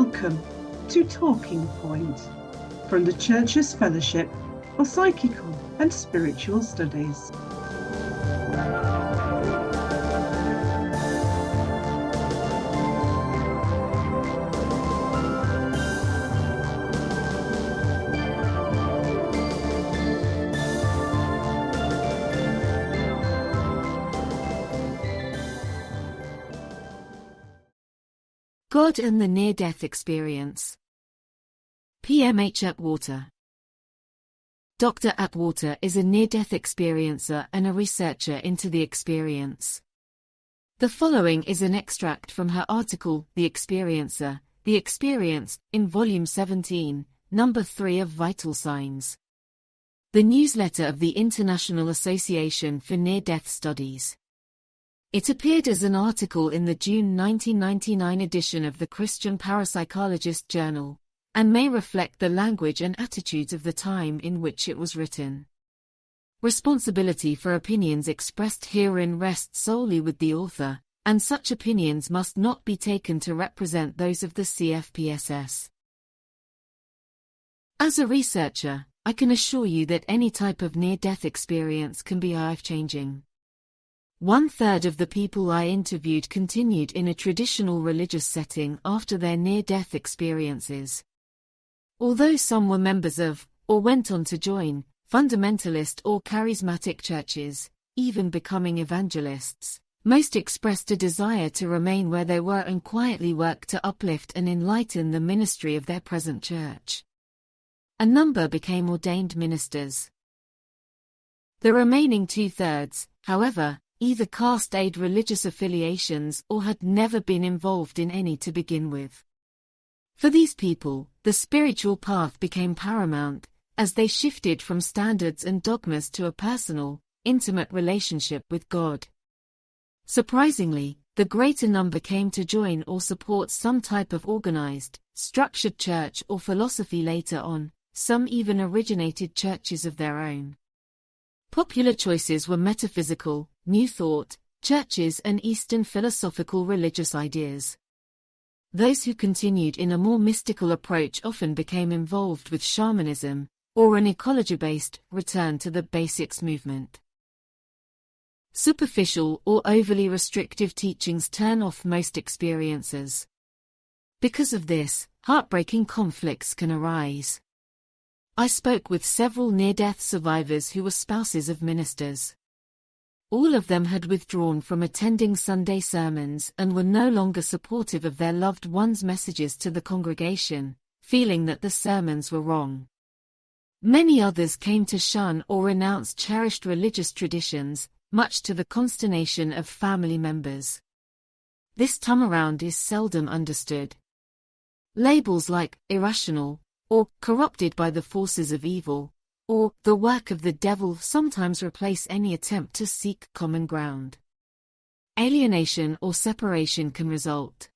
Welcome to Talking Point from the Church's Fellowship for Psychical and Spiritual Studies. God and the Near-Death Experience. P.M.H. Atwater. Dr. Atwater is a near-death experiencer and a researcher into the experience. The following is an extract from her article, The Experiencer, The Experience, in Volume 17, Number 3 of Vital Signs. The newsletter of the International Association for Near-Death Studies. It appeared as an article in the June 1999 edition of the Christian Parapsychologist Journal, and may reflect the language and attitudes of the time in which it was written. Responsibility for opinions expressed herein rests solely with the author, and such opinions must not be taken to represent those of the CFPSS. As a researcher, I can assure you that any type of near-death experience can be life-changing. 1/3 of the people I interviewed continued in a traditional religious setting after their near-death experiences. Although some were members of, or went on to join, fundamentalist or charismatic churches, even becoming evangelists, most expressed a desire to remain where they were and quietly work to uplift and enlighten the ministry of their present church. A number became ordained ministers. The remaining 2/3, however, either cast aid religious affiliations or had never been involved in any to begin with. For these people, the spiritual path became paramount, as they shifted from standards and dogmas to a personal, intimate relationship with God. Surprisingly, the greater number came to join or support some type of organized, structured church or philosophy later on, some even originated churches of their own. Popular choices were metaphysical, New Thought, churches and Eastern philosophical religious ideas. Those who continued in a more mystical approach often became involved with shamanism, or an ecology-based return to the basics movement. Superficial or overly restrictive teachings turn off most experiencers. Because of this, heartbreaking conflicts can arise. I spoke with several near-death survivors who were spouses of ministers. All of them had withdrawn from attending Sunday sermons and were no longer supportive of their loved ones' messages to the congregation, feeling that the sermons were wrong. Many others came to shun or renounce cherished religious traditions, much to the consternation of family members. This time around is seldom understood. Labels like irrational, or corrupted by the forces of evil, or the work of the devil sometimes replace any attempt to seek common ground. Alienation or separation can result.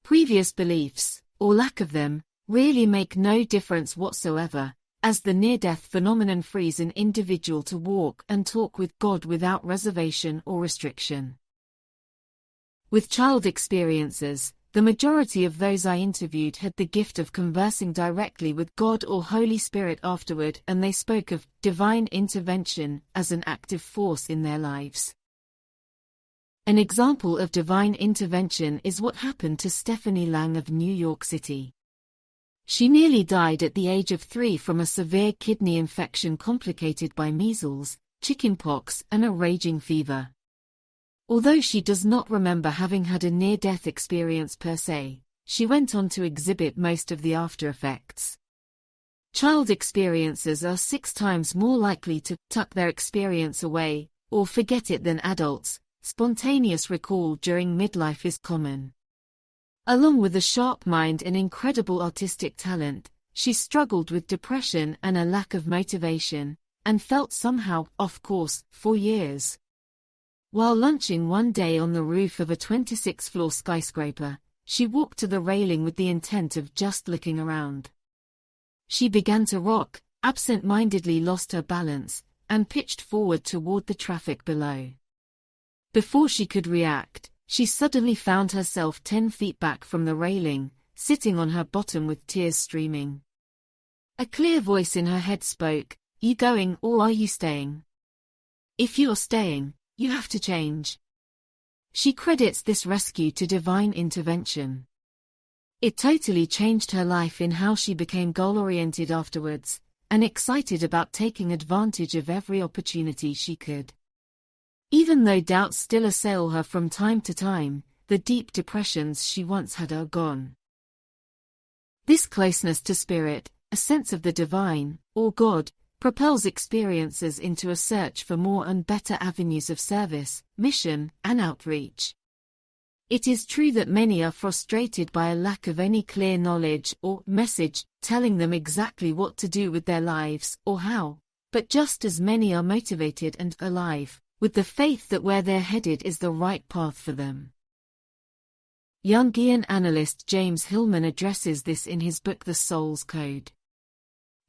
Previous beliefs, or lack of them, really make no difference whatsoever, as the near-death phenomenon frees an individual to walk and talk with God without reservation or restriction. With child experiences, the majority of those I interviewed had the gift of conversing directly with God or Holy Spirit afterward, and they spoke of divine intervention as an active force in their lives. An example of divine intervention is what happened to Stephanie Lang of New York City. She nearly died at the age of 3 from a severe kidney infection complicated by measles, chickenpox, and a raging fever. Although she does not remember having had a near-death experience per se, she went on to exhibit most of the after-effects. Child experiencers are 6 times more likely to tuck their experience away, or forget it than adults. Spontaneous recall during midlife is common. Along with a sharp mind and incredible artistic talent, she struggled with depression and a lack of motivation, and felt somehow off course for years. While lunching one day on the roof of a 26-floor skyscraper, she walked to the railing with the intent of just looking around. She began to rock, absent-mindedly lost her balance, and pitched forward toward the traffic below. Before she could react, she suddenly found herself 10 feet back from the railing, sitting on her bottom with tears streaming. A clear voice in her head spoke, "You going or are you staying? If you're staying, you have to change." She credits this rescue to divine intervention. It totally changed her life in how she became goal-oriented afterwards, and excited about taking advantage of every opportunity she could. Even though doubts still assail her from time to time, the deep depressions she once had are gone. This closeness to spirit, a sense of the divine, or God, propels experiencers into a search for more and better avenues of service, mission, and outreach. It is true that many are frustrated by a lack of any clear knowledge or message telling them exactly what to do with their lives or how, but just as many are motivated and alive, with the faith that where they're headed is the right path for them. Jungian analyst James Hillman addresses this in his book The Soul's Code.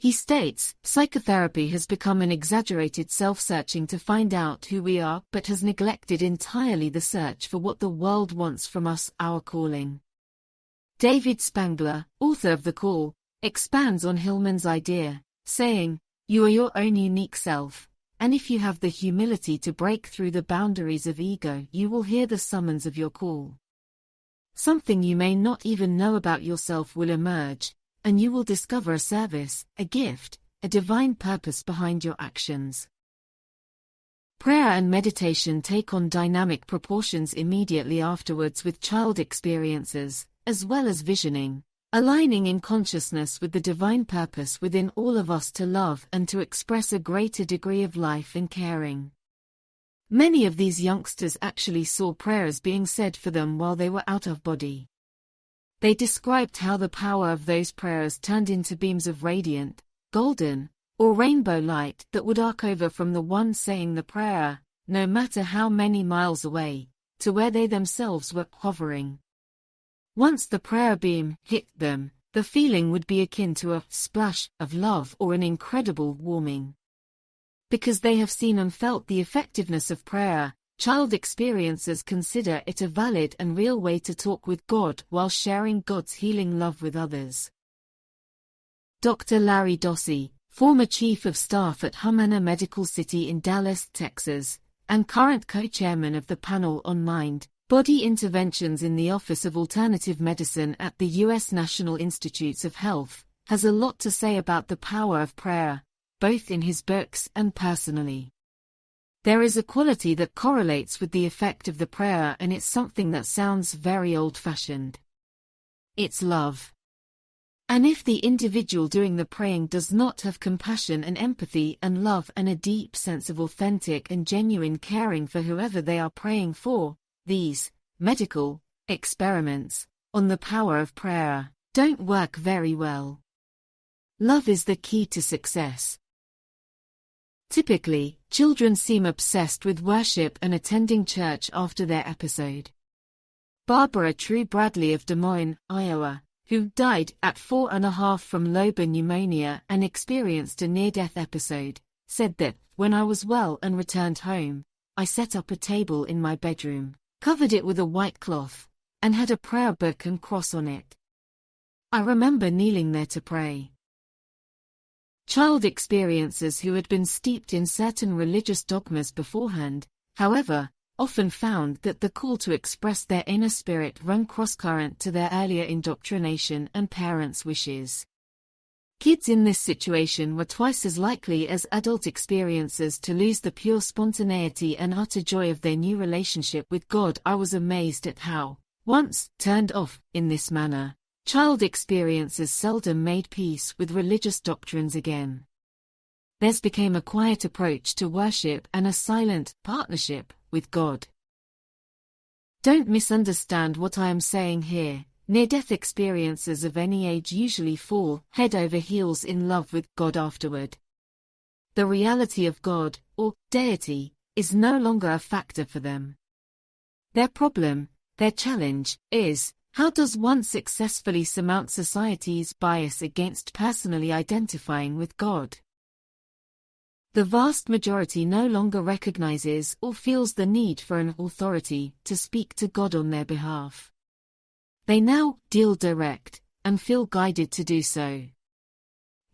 He states, psychotherapy has become an exaggerated self-searching to find out who we are but has neglected entirely the search for what the world wants from us, our calling. David Spangler, author of The Call, expands on Hillman's idea, saying, "You are your own unique self, and if you have the humility to break through the boundaries of ego, you will hear the summons of your call. Something you may not even know about yourself will emerge, and you will discover a service, a gift, a divine purpose behind your actions." Prayer and meditation take on dynamic proportions immediately afterwards with child experiences, as well as visioning, aligning in consciousness with the divine purpose within all of us to love and to express a greater degree of life and caring. Many of these youngsters actually saw prayers being said for them while they were out of body. They described how the power of those prayers turned into beams of radiant, golden, or rainbow light that would arc over from the one saying the prayer, no matter how many miles away, to where they themselves were hovering. Once the prayer beam hit them, the feeling would be akin to a splash of love or an incredible warming. Because they have seen and felt the effectiveness of prayer, child experiencers consider it a valid and real way to talk with God while sharing God's healing love with others. Dr. Larry Dossey, former Chief of Staff at Humana Medical City in Dallas, Texas, and current co-chairman of the panel on Mind, Body Interventions in the Office of Alternative Medicine at the U.S. National Institutes of Health, has a lot to say about the power of prayer, both in his books and personally. There is a quality that correlates with the effect of the prayer, and it's something that sounds very old-fashioned. It's love. And if the individual doing the praying does not have compassion and empathy and love and a deep sense of authentic and genuine caring for whoever they are praying for, these medical experiments on the power of prayer don't work very well. Love is the key to success. Typically, children seem obsessed with worship and attending church after their episode. Barbara True Bradley of Des Moines, Iowa, who died at 4.5 from lobar pneumonia and experienced a near-death episode, said that, "When I was well and returned home, I set up a table in my bedroom, covered it with a white cloth, and had a prayer book and cross on it. I remember kneeling there to pray." Child experiencers who had been steeped in certain religious dogmas beforehand, however, often found that the call to express their inner spirit ran cross-current to their earlier indoctrination and parents' wishes. Kids in this situation were twice as likely as adult experiencers to lose the pure spontaneity and utter joy of their new relationship with God. I was amazed at how, once turned off in this manner, child experiencers seldom made peace with religious doctrines again. Theirs became a quiet approach to worship and a silent partnership with God. Don't misunderstand what I am saying here. Near-death experiences of any age usually fall head over heels in love with God afterward. The reality of God, or deity, is no longer a factor for them. Their problem, their challenge, is, how does one successfully surmount society's bias against personally identifying with God? The vast majority no longer recognizes or feels the need for an authority to speak to God on their behalf. They now deal direct and feel guided to do so.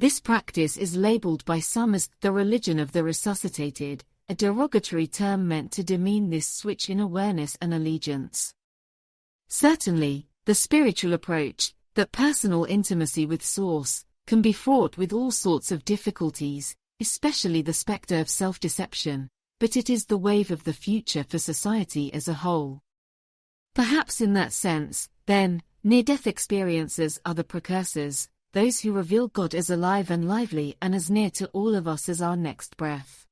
This practice is labeled by some as the religion of the resuscitated, a derogatory term meant to demean this switch in awareness and allegiance. Certainly, the spiritual approach, that personal intimacy with Source, can be fraught with all sorts of difficulties, especially the specter of self-deception, but it is the wave of the future for society as a whole. Perhaps in that sense, then, near-death experiences are the precursors, those who reveal God as alive and lively and as near to all of us as our next breath.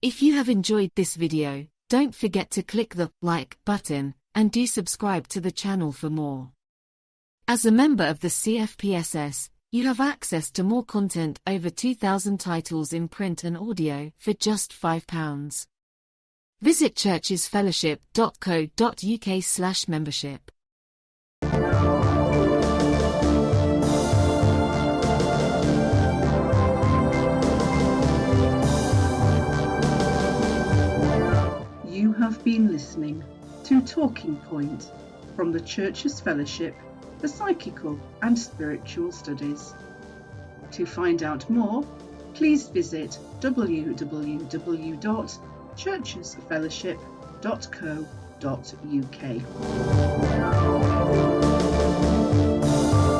If you have enjoyed this video, don't forget to click the like button and do subscribe to the channel for more. As a member of the CFPSS, you have access to more content, over 2,000 titles in print and audio for just £5. Visit churchesfellowship.co.uk/membership. You have been listening to Talking Point from the Church's Fellowship for Psychical and Spiritual Studies. To find out more, please visit www.churchesfellowship.co.uk.